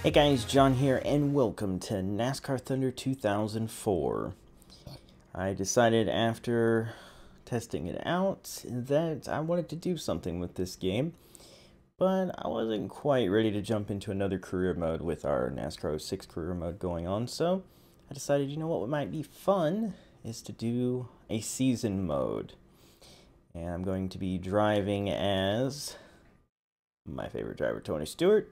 Hey guys, John here, and welcome to NASCAR Thunder 2004. I decided after testing it out that I wanted to do something with this game, but I wasn't quite ready to jump into another career mode with our NASCAR 06 career mode going on, so I decided, you know what might be fun is to do a season mode. And I'm going to be driving as my favorite driver, Tony Stewart.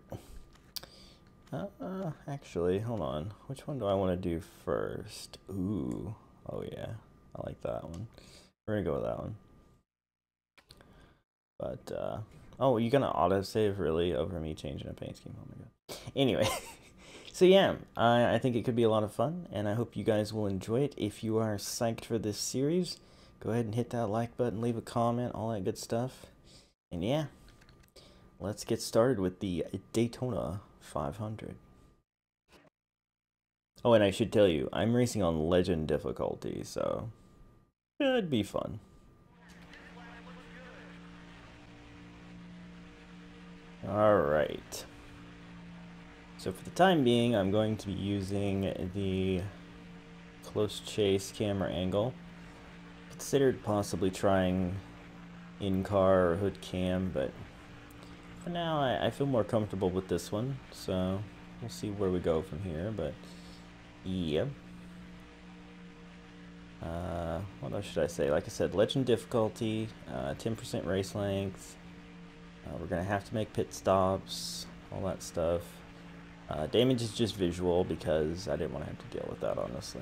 Actually, hold on. Which one do I want to do first? Ooh, oh yeah, I like that one. We're gonna go with that one. But, oh, you gonna autosave really over me changing a paint scheme? Oh my god. Anyway, so yeah, I think it could be a lot of fun, and I hope you guys will enjoy it. If you are psyched for this series, go ahead and hit that like button, leave a comment, all that good stuff. And yeah, let's get started with the Daytona 500. Oh, and I should tell you, I'm racing on Legend difficulty, so it'd be fun. Alright. So for the time being, I'm going to be using the close chase camera angle. Considered possibly trying in-car or hood cam, but for now I feel more comfortable with this one, so we'll see where we go from here, but yeah. What else should I say? Like I said, Legend difficulty, 10% race length. We're going to have to make pit stops, all that stuff. Damage is just visual because I didn't want to have to deal with that, honestly.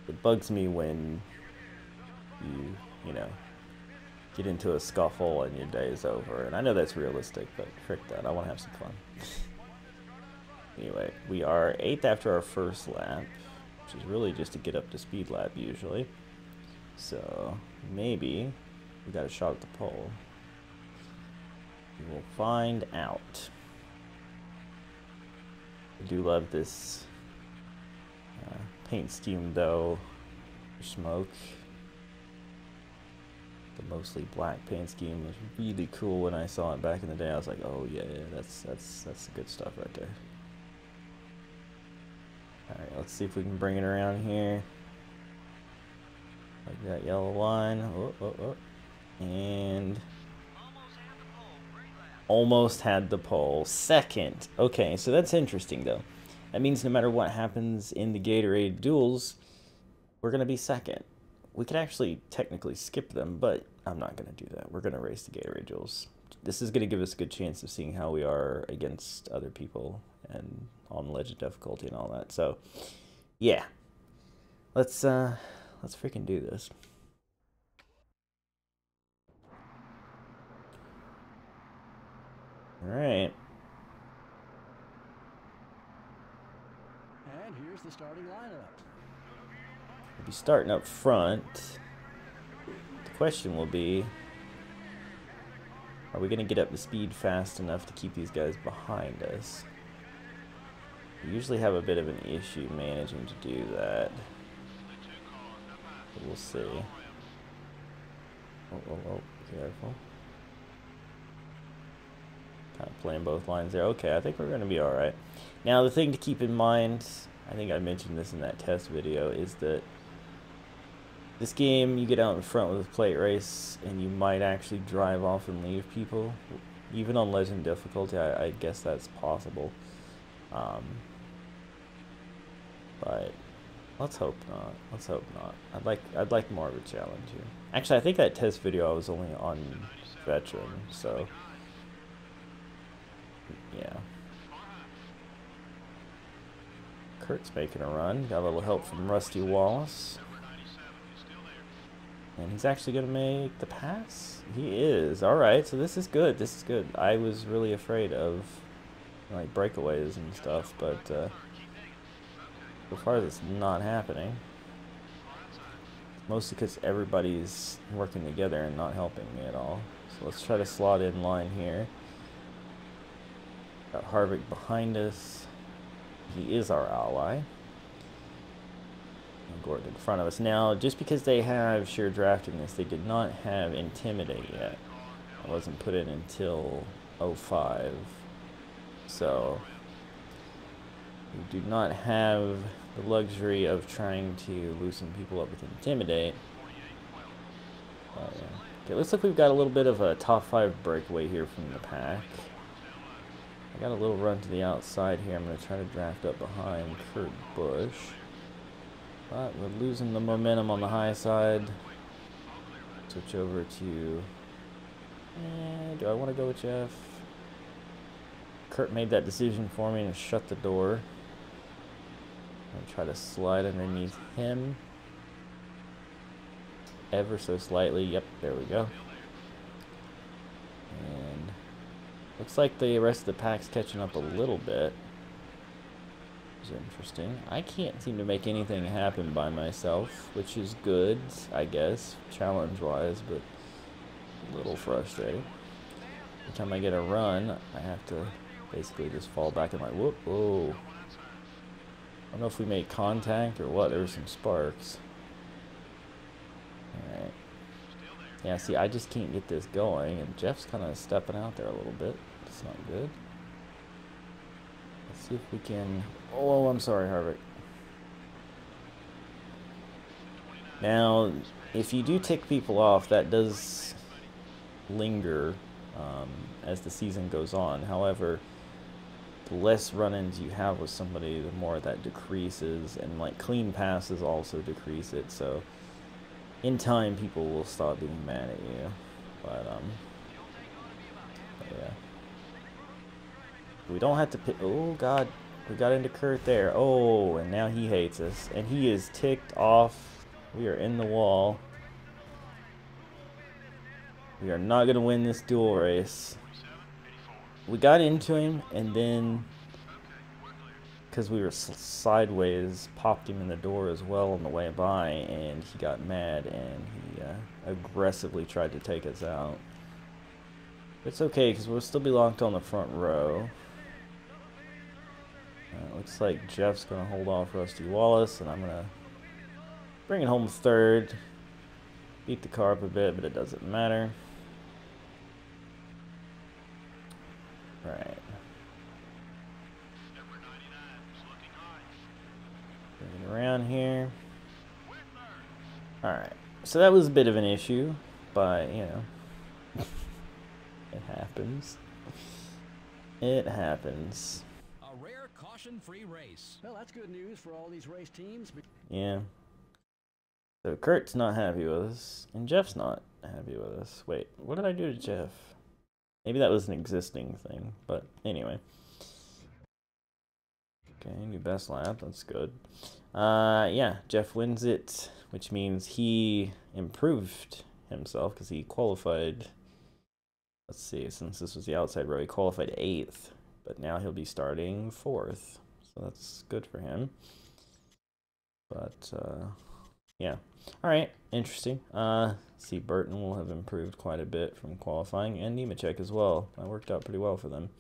It bugs me when you know, get into a scuffle and your day is over. And I know that's realistic, but frick that. I want to have some fun. Anyway, we are 8th after our first lap, which is really just to get up to speed lap usually. So maybe we got a shot at the pole. We will find out. I do love this paint scheme though. Smoke. The mostly black paint scheme was really cool when I saw it back in the day. I was like, oh yeah, that's the good stuff right there. Alright, let's see if we can bring it around here. Like that yellow line. Oh. And almost had the pole. Second. Okay, so that's interesting though. That means no matter what happens in the Gatorade duels, we're going to be second. We could actually technically skip them, but I'm not going to do that. We're going to race the Gatorade duels. This is going to give us a good chance of seeing how we are against other people and on Legend difficulty and all that. So, yeah. Let's freaking do this. Alright. And here's the starting lineup. We'll be starting up front. The question will be, are we going to get up to speed fast enough to keep these guys behind us? We usually have a bit of an issue managing to do that. But we'll see. Oh, careful. Kind of playing both lines there. Okay, I think we're going to be alright. Now, the thing to keep in mind, I think I mentioned this in that test video, is that this game, you get out in front with a plate race, and you might actually drive off and leave people. Even on Legend difficulty, I guess that's possible. But let's hope not. Let's hope not. I'd like more of a challenge here. Actually, I think that test video I was only on veteran, so yeah. Kurt's making a run. Got a little help from Rusty Wallace. And he's actually going to make the pass? He is. Alright, so this is good. This is good. I was really afraid of, like, breakaways and stuff, but so far that's not happening. Mostly because everybody's working together and not helping me at all. So let's try to slot in line here. Got Harvick behind us. He is our ally. And Gordon in front of us. Now, just because they have sheer draftiness, they did not have Intimidate yet. It wasn't put in until 05. So we do not have the luxury of trying to loosen people up with Intimidate. Oh, yeah. Okay, looks like we've got a little bit of a top 5 breakaway here from the pack. I got a little run to the outside here. I'm going to try to draft up behind Kurt Busch. But we're losing the momentum on the high side. Switch over to... do I want to go with Jeff? Kurt made that decision for me and shut the door. I'm going to try to slide underneath him. Ever so slightly. Yep, there we go. And looks like the rest of the pack's catching up a little bit. Which is interesting. I can't seem to make anything happen by myself, which is good, I guess, challenge-wise, but a little frustrating. Every time I get a run, I have to basically just fall back in my whoop. Whoa. I don't know if we made contact or what. There were some sparks. Alright. Yeah, see, I just can't get this going, and Jeff's kind of stepping out there a little bit. It's not good. Let's see if we can... Oh, I'm sorry, Harvick. Now, if you do tick people off, that does linger as the season goes on. However, the less run-ins you have with somebody, the more that decreases, and like clean passes also decrease it. So in time, people will stop being mad at you. But yeah, we don't have to pick. Oh God, we got into Kurt there. Oh, and now he hates us, and he is ticked off. We are in the wall. We are not going to win this duel race. We got into him, and then, because we were sideways, popped him in the door as well on the way by, and he got mad, and he aggressively tried to take us out. It's okay, because we'll still be locked on the front row. Looks like Jeff's going to hold off Rusty Wallace, and I'm going to bring it home third. Beat the car up a bit, but it doesn't matter. Right. Bring it around here. Alright. So that was a bit of an issue, but, you know, it happens. It happens. A rare caution-free race. Well, that's good news for all these race teams. Yeah. So Kurt's not happy with us, and Jeff's not happy with us. Wait, what did I do to Jeff? Maybe that was an existing thing, but anyway. Okay, new best lap, that's good. Yeah, Jeff wins it, which means he improved himself because he qualified. Let's see, since this was the outside row, he qualified 8th, but now he'll be starting 4th, so that's good for him. But yeah, all right, interesting. See, Burton will have improved quite a bit from qualifying, and Nemechek as well. That worked out pretty well for them.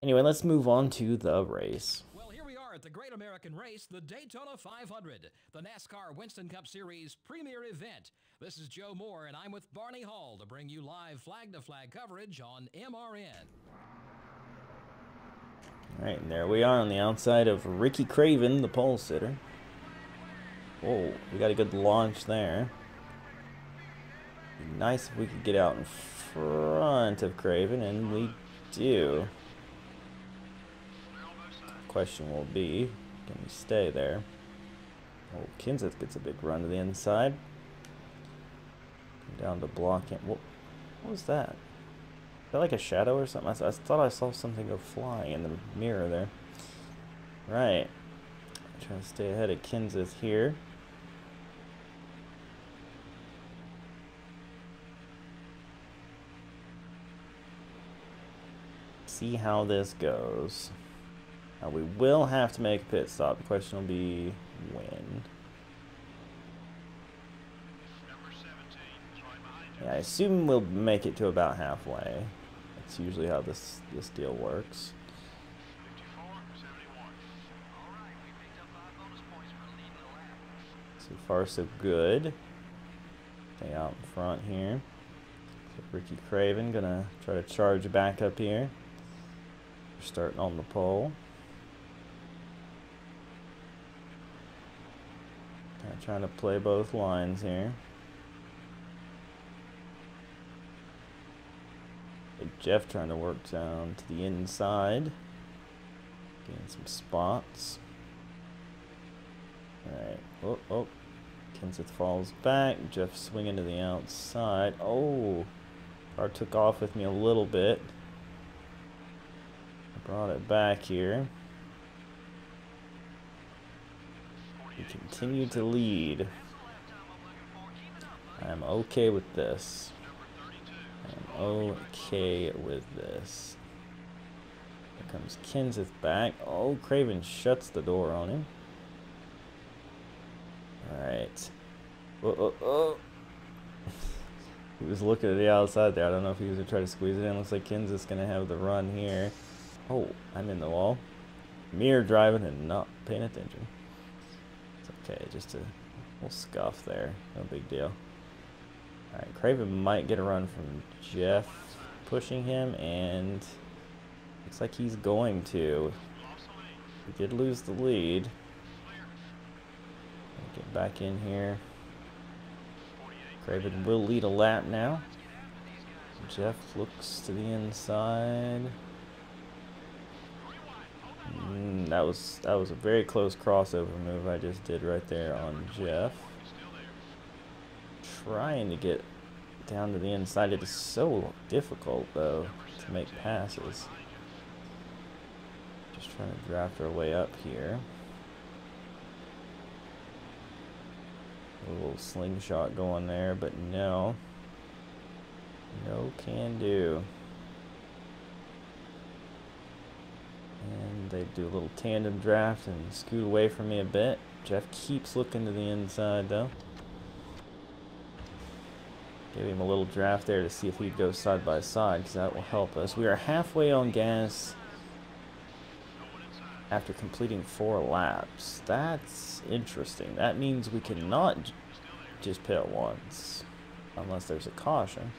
Anyway, let's move on to the race. Well, here we are at the Great American Race, the Daytona 500, the NASCAR Winston Cup Series premier event. This is Joe Moore, and I'm with Barney Hall to bring you live flag-to-flag coverage on MRN. All right, and there we are on the outside of Ricky Craven, the pole sitter. Whoa, we got a good launch there. Be nice if we could get out in front of Craven, and we do. Question will be, can we stay there? Oh, Kenseth gets a big run to the inside. Down to block him. What was that? Is that like a shadow or something? I thought I saw something go flying in the mirror there. Right. Trying to stay ahead of Kenseth here. See how this goes. Now we will have to make a pit stop. The question will be when. Yeah, I assume we'll make it to about halfway. That's usually how this deal works. So far, so good. Stay out in front here. So Ricky Craven gonna try to charge back up here. We're starting on the pole. Kind of trying to play both lines here. Jeff trying to work down to the inside. Getting some spots. Alright. Oh, oh. Kenseth falls back. Jeff swinging to the outside. Oh. Car took off with me a little bit. I brought it back here. We continue to lead. I'm okay with this. I'm okay with this. Here comes Kenseth back. Oh, Craven shuts the door on him. Alright. Oh, oh, oh. He was looking at the outside there. I don't know if he was going to try to squeeze it in. Looks like Kenseth's going to have the run here. Oh, I'm in the wall. Mirror driving and not paying attention. It's okay, just a little scuff there. No big deal. Alright, Craven might get a run from Jeff pushing him, and looks like he's going to. We did lose the lead. Get back in here. Craven will lead a lap now. Jeff looks to the inside. That was a very close crossover move I just did right there on Jeff. Trying to get down to the inside. It is so difficult though to make passes. Just trying to draft our way up here. A little slingshot going there, but no. No can do. And they do a little tandem draft and scoot away from me a bit. Jeff keeps looking to the inside though. Gave him a little draft there to see if he'd go side by side, because that will help us. We are halfway on gas after completing 4 laps. That's interesting. That means we cannot just pit once unless there's a caution.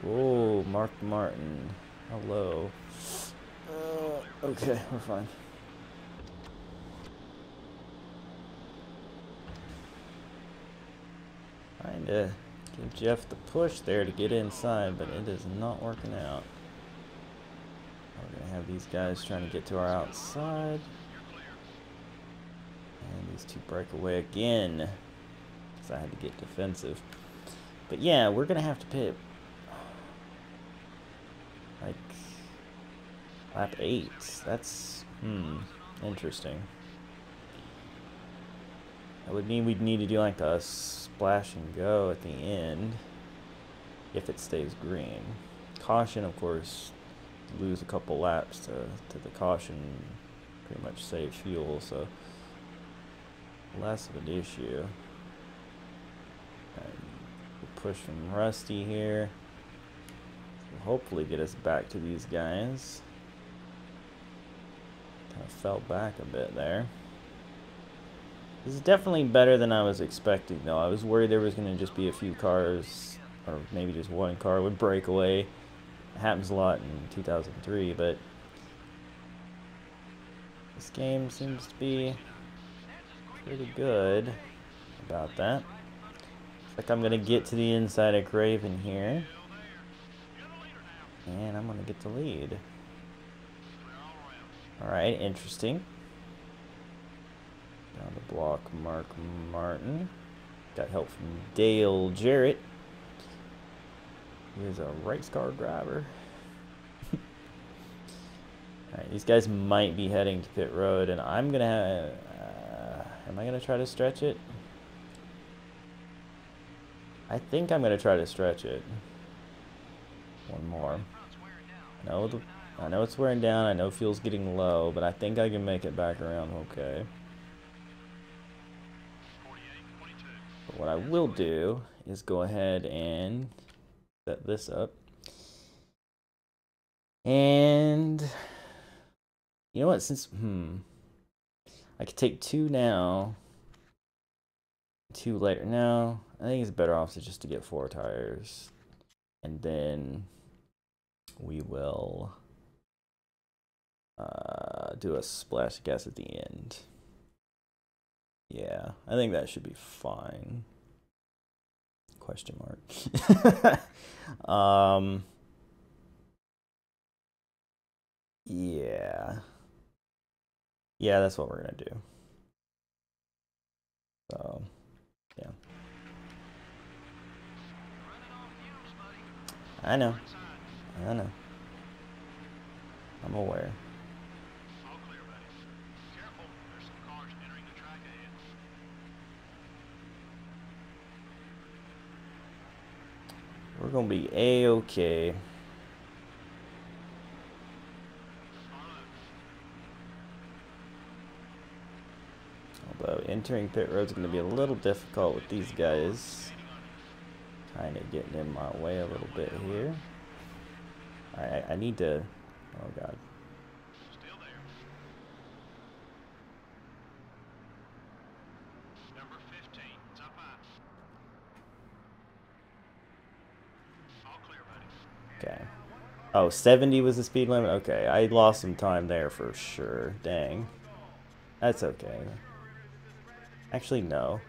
Whoa, Mark Martin. Hello. Okay, we're fine. Trying to give Jeff the push there to get inside, but it is not working out. We're going to have these guys trying to get to our outside. And these two break away again, because I had to get defensive. But yeah, we're going to have to pit like lap 8. That's, interesting. That would mean we'd need to do like a splash and go at the end if it stays green. Caution, of course, lose a couple laps to the caution, pretty much save fuel, so less of an issue. We'll push from Rusty here. We'll hopefully get us back to these guys. Kind of fell back a bit there. This is definitely better than I was expecting, though. I was worried there was going to just be a few cars, or maybe just one car would break away. It happens a lot in 2003, but this game seems to be pretty good about that. Looks like I'm going to get to the inside of Craven here, and I'm going to get the lead. Alright, interesting. Down the block, Mark Martin. Got help from Dale Jarrett. He is a race car driver. Alright, these guys might be heading to pit road, and I'm going to have... am I going to try to stretch it? I think I'm going to try to stretch it. One more. I know it's wearing down. I know fuel's getting low, but I think I can make it back around okay. But what I will do is go ahead and set this up. And you know what? Since I could take 2 now, 2 later. No, I think it's better off just to get 4 tires, and then we will Do a splash of gas at the end. Yeah, I think that should be fine. Question mark. Yeah. Yeah, that's what we're gonna do. So, yeah. I know. I know. I'm aware. We're gonna be A-okay. Although entering pit road's gonna be a little difficult with these guys. Kind of getting in my way a little bit here. I need to. Oh god. Okay. Oh, 70 was the speed limit? Okay, I lost some time there for sure. Dang. That's okay. Actually, no.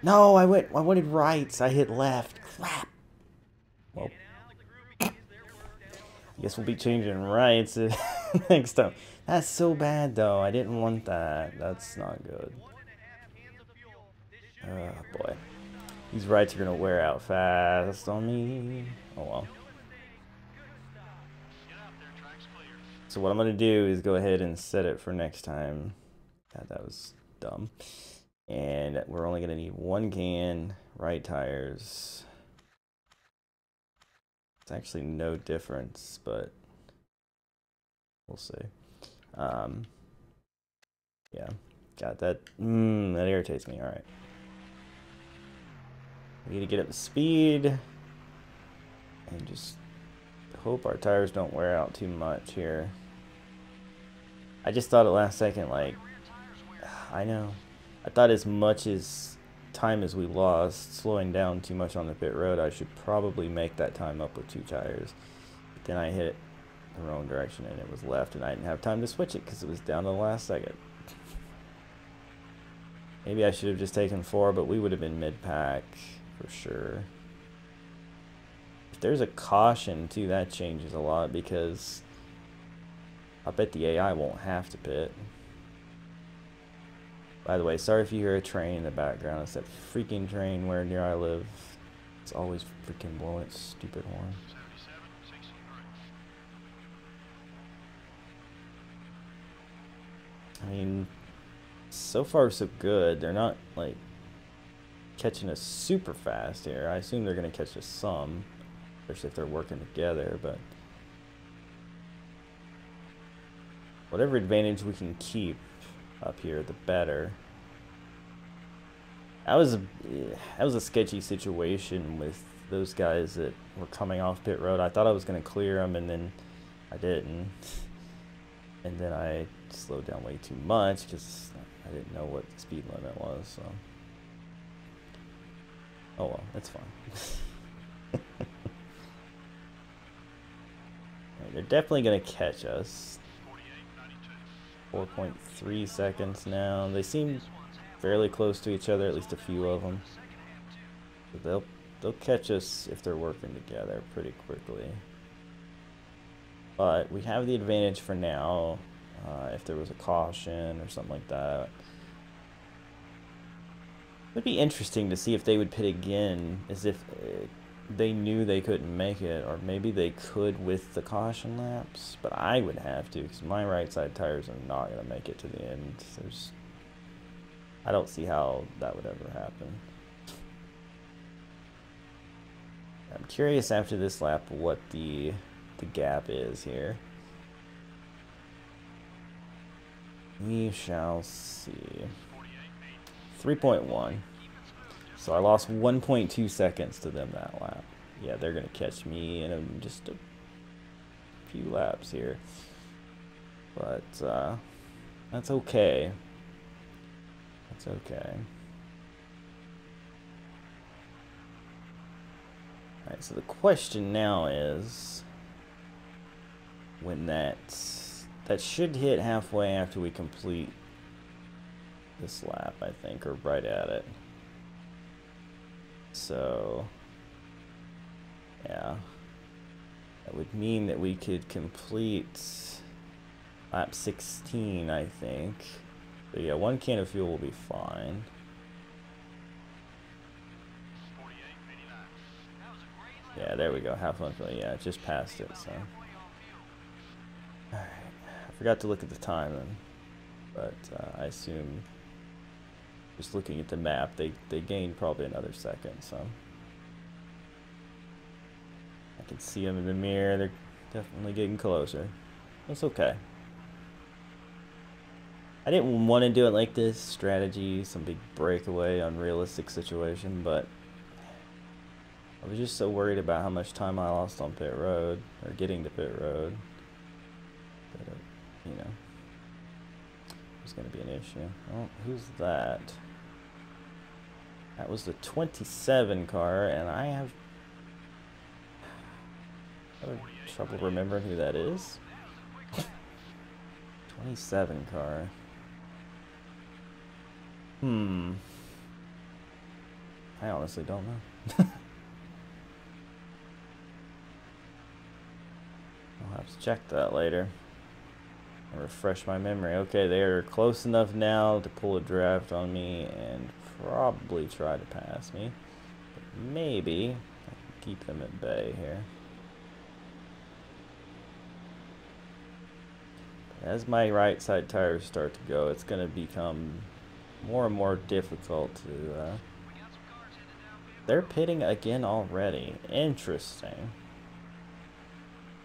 No, I wanted right. I hit left. Crap. Well, I guess we'll be changing rights next time. That's so bad, though. I didn't want that. That's not good. Oh, boy. These rights are going to wear out fast on me. Oh, well. So what I'm going to do is go ahead and set it for next time. God, that was dumb. And we're only going to need one can, right tires. It's actually no difference, but we'll see. Yeah, got that. That irritates me. All right. We need to get up to speed and just hope our tires don't wear out too much here. I just thought at last second, like, I know. I thought as much as time as we lost slowing down too much on the pit road, I should probably make that time up with 2 tires. But then I hit the wrong direction and it was left, and I didn't have time to switch it because it was down to the last second. Maybe I should have just taken 4, but we would have been mid-pack for sure. If there's a caution too, that changes a lot, because I bet the AI won't have to pit. By the way, sorry if you hear a train in the background. It's that freaking train where near I live. It's always freaking blowing its stupid horn. I mean, so far so good. They're not like catching us super fast here. I assume they're going to catch us some, especially if they're working together, but whatever advantage we can keep up here, the better. That was a sketchy situation with those guys that were coming off pit road. I thought I was going to clear them, and then I didn't. And then I slowed down way too much because I didn't know what the speed limit was. So, oh well, that's fine. Right, they're definitely going to catch us. 4.3 seconds now. They seem fairly close to each other, at least a few of them. So they'll catch us if they're working together pretty quickly. But we have the advantage for now. If there was a caution or something like that, it'd be interesting to see if they would pit again, as if they knew they couldn't make it, or maybe they could with the caution laps, but I would have to, because my right side tires are not going to make it to the end. I don't see how that would ever happen. I'm curious after this lap what the gap is here. We shall see. 3.1. So I lost 1.2 seconds to them that lap. Yeah, they're going to catch me in just a few laps here. But that's okay. That's okay. Alright, so the question now is, when that that should hit halfway after we complete this lap, I think, or right at it. So, yeah. That would mean that we could complete lap 16, I think. So yeah, 1 can of fuel will be fine. Yeah, there we go. Half one fuel. Yeah, just passed it, so. Alright. I forgot to look at the time, but I assume, just looking at the map, they gained probably another second, so. I can see them in the mirror. They're definitely getting closer. That's okay. I didn't want to do it like this, strategy, some big breakaway, unrealistic situation, but I was just so worried about how much time I lost on pit road, or getting to pit road, that it, you know, it was going to be an issue. Oh, who's that? That was the 27 car, and I have trouble remembering who that is. 27 car. I honestly don't know. I'll have to check that later. And refresh my memory. Okay, they are close enough now to pull a draft on me and probably try to pass me. But maybe I can keep them at bay here. As my right side tires start to go, it's going to become more and more difficult to... They're pitting again already. Interesting.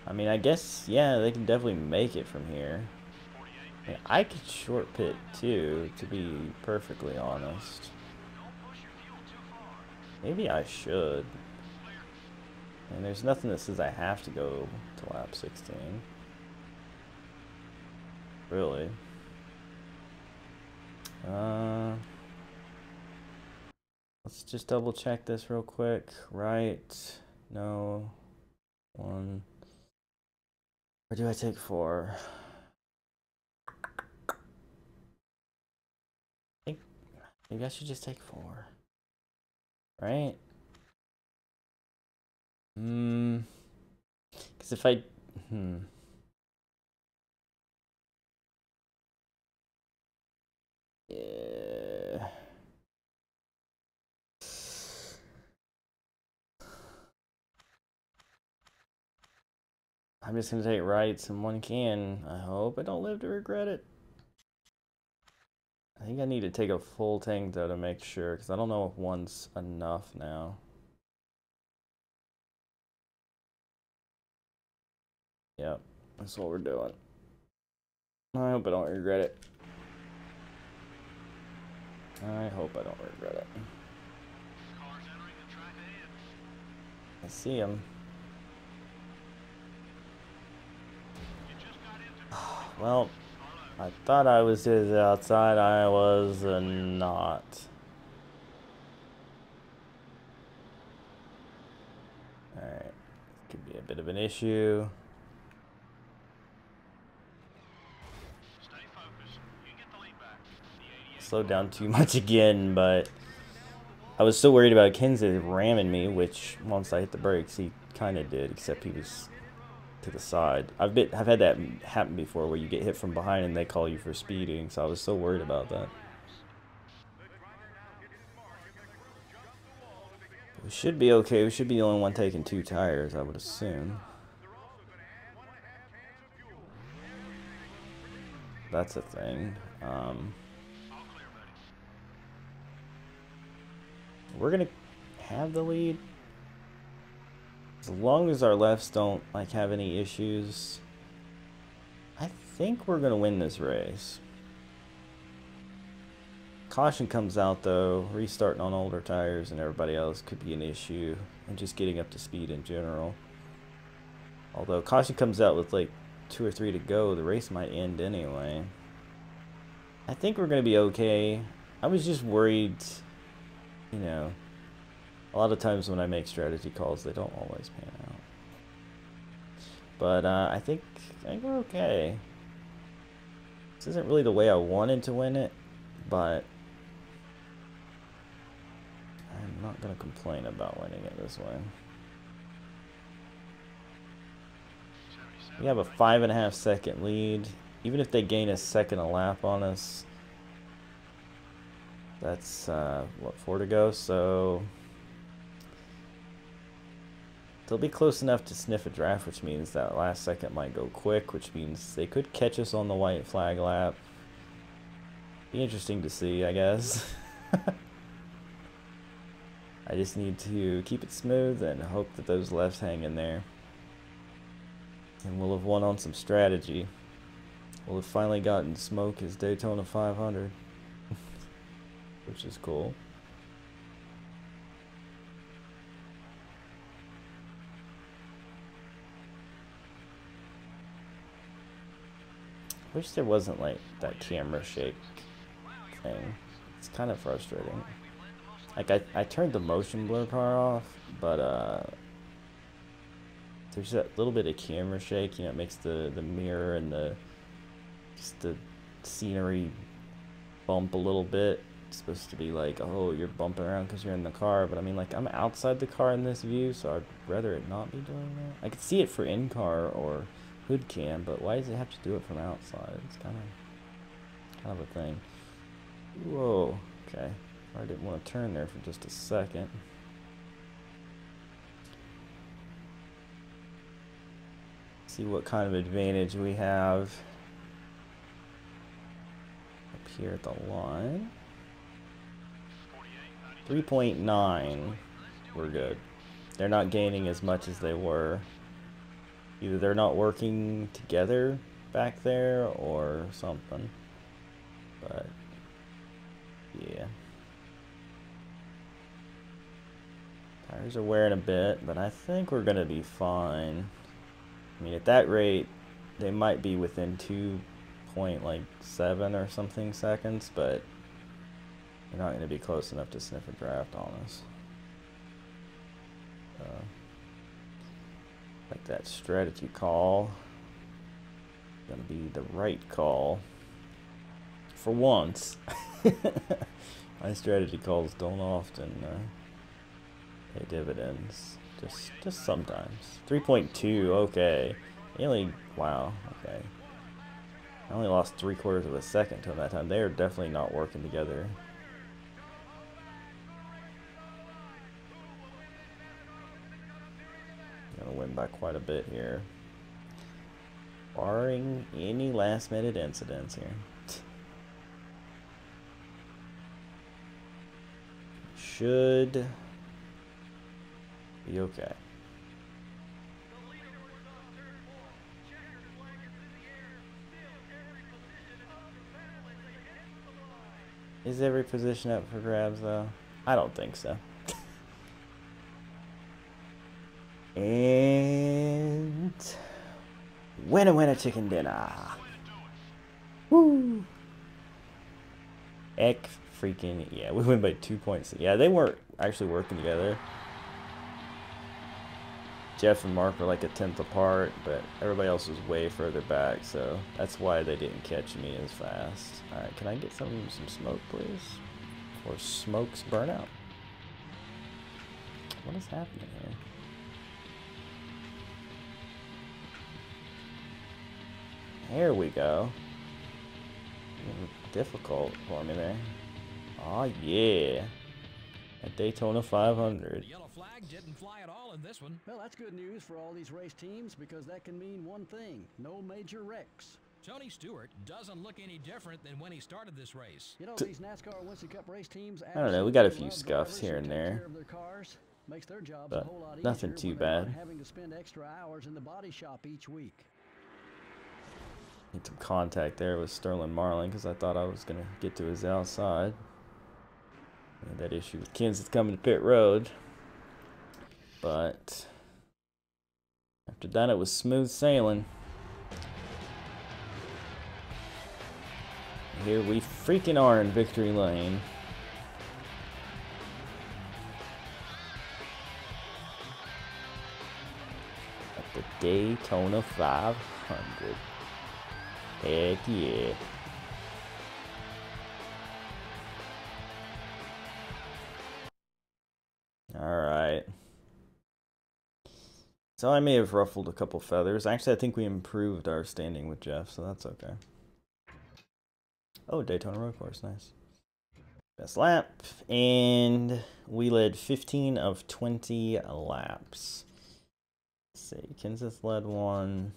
I mean, I guess, yeah, they can definitely make it from here. I mean, I could short pit too, to be perfectly honest. Maybe I should. And there's nothing that says I have to go to lap 16. Really. Let's just double check this real quick. Right. No. 1. Or do I take 4? I think maybe I should just take 4. Right? Because if I... Yeah. I'm just gonna take rights in 1 can. I hope I don't live to regret it. I think I need to take a full tank though to make sure, because I don't know if 1's enough now. Yep, that's what we're doing. I hope I don't regret it. I hope I don't regret it. I see him. Well, I thought I was his outside. I was not. Alright. Could be a bit of an issue. Slowed down too much again, but I was so worried about Kenzie ramming me, which once I hit the brakes, he kind of did, except he was to the side. I've had that happen before where you get hit from behind and they call you for speeding, so I was so worried about that. We should be okay. We should be the only one taking 2 tires, I would assume. That's a thing. We're gonna have the lead as long as our lefts don't like have any issues. I think we're gonna win this race. Caution comes out though, restarting on older tires and everybody else could be an issue, and just getting up to speed in general. Although caution comes out with like 2 or 3 to go, the race might end anyway. I think we're gonna be okay. I was just worried. You know, a lot of times when I make strategy calls, they don't always pan out. But I think we're okay. This isn't really the way I wanted to win it, but I'm not going to complain about winning it this way. We have a 5.5 second lead. Even if they gain a second a lap on us, that's, what, 4 to go, so they'll be close enough to sniff a draft, which means that last second might go quick, which means they could catch us on the white flag lap. Be interesting to see, I guess. I just need to keep it smooth and hope that those lefts hang in there. And we'll have won on some strategy. We'll have finally gotten smoke his Daytona 500. Which is cool. Wish there wasn't like that camera shake thing. It's kind of frustrating. Like I turned the motion blur bar off, but there's that little bit of camera shake, you know, it makes the mirror and just the scenery bump a little bit. It's supposed to be like, oh, you're bumping around because you're in the car, but I mean, like, I'm outside the car in this view, so I'd rather it not be doing that. I could see it for in-car or hood cam, but why does it have to do it from outside? It's kind of a thing. Whoa, okay. I didn't want to turn there for just a second. See what kind of advantage we have up here at the line. 3.9. We're good. They're not gaining as much as they were. Either they're not working together back there or something. But yeah. Tires are wearing a bit, but I think we're gonna be fine. I mean, at that rate, they might be within 2.7 or something seconds, but they're not going to be close enough to sniff a draft on us. Like that strategy call. Going to be the right call. For once. My strategy calls don't often pay dividends. Just sometimes. 3.2, okay. Wow, okay. I only lost 3/4 of a second till that time. They are definitely not working together. Gonna win by quite a bit here. Barring any last minute incidents here. Should be okay. Is every position up for grabs though? I don't think so. And winner, winner, chicken dinner. Woo! Heck freaking yeah, we win by 2 points. Yeah, they weren't actually working together. Jeff and Mark were like a 10th apart, but everybody else was way further back, so that's why they didn't catch me as fast. Alright, can I get some smoke, please? Or smokes burnout? What is happening here? There we go. Difficult for me there. Oh yeah. A Daytona 500. The yellow flag didn't fly at all in this one. Well, that's good news for all these race teams because that can mean one thing: no major wrecks. Tony Stewart doesn't look any different than when he started this race. You know, these NASCAR Winston Cup race teams, I don't know, we got a few scuffs here and there. Makes their jobs But a whole lot nothing easier too when they're bad. not having to spend extra hours in the body shop each week. Need some contact there with Sterling Marlin because I thought I was going to get to his outside. I had that issue with Kansas coming to pit road. But after that, it was smooth sailing. Here we freaking are in victory lane. At the Daytona 500. Heck yeah. Alright. So I may have ruffled a couple feathers. Actually, I think we improved our standing with Jeff, so that's okay. Oh, Daytona road course, nice. Best lap, and we led 15 of 20 laps. Let's see, Kenseth led one.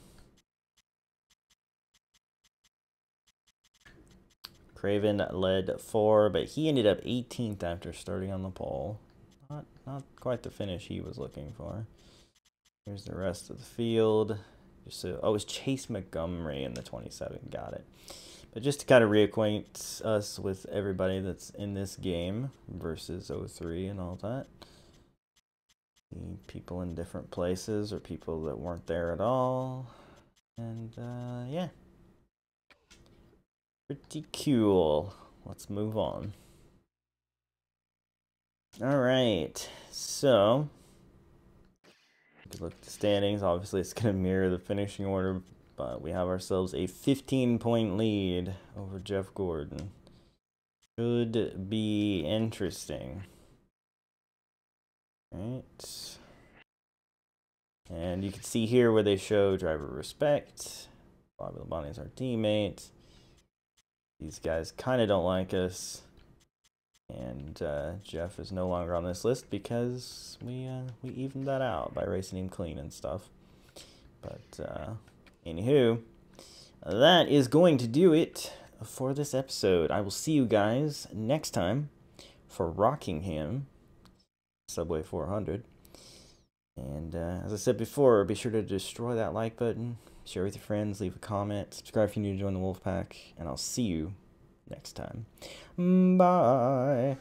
Craven led 4, but he ended up 18th after starting on the pole. Not quite the finish he was looking for. Here's the rest of the field. Just so, oh, it was Chase Montgomery in the 27. Got it. But just to kind of reacquaint us with everybody that's in this game versus 03 and all that. The people in different places or people that weren't there at all. And yeah. Pretty cool. Let's move on. Alright, so you can look at the standings. Obviously, it's going to mirror the finishing order, but we have ourselves a 15-point lead over Jeff Gordon. Should be interesting. Right. And you can see here where they show driver respect. Bobby Labonte is our teammate. These guys kind of don't like us. And Jeff is no longer on this list because we evened that out by racing him clean and stuff. But anywho, that is going to do it for this episode. I will see you guys next time for Rockingham Subway 400. And as I said before, be sure to destroy that like button, share with your friends, leave a comment, subscribe if you're new to join the Wolfpack, and I'll see you next time. Bye.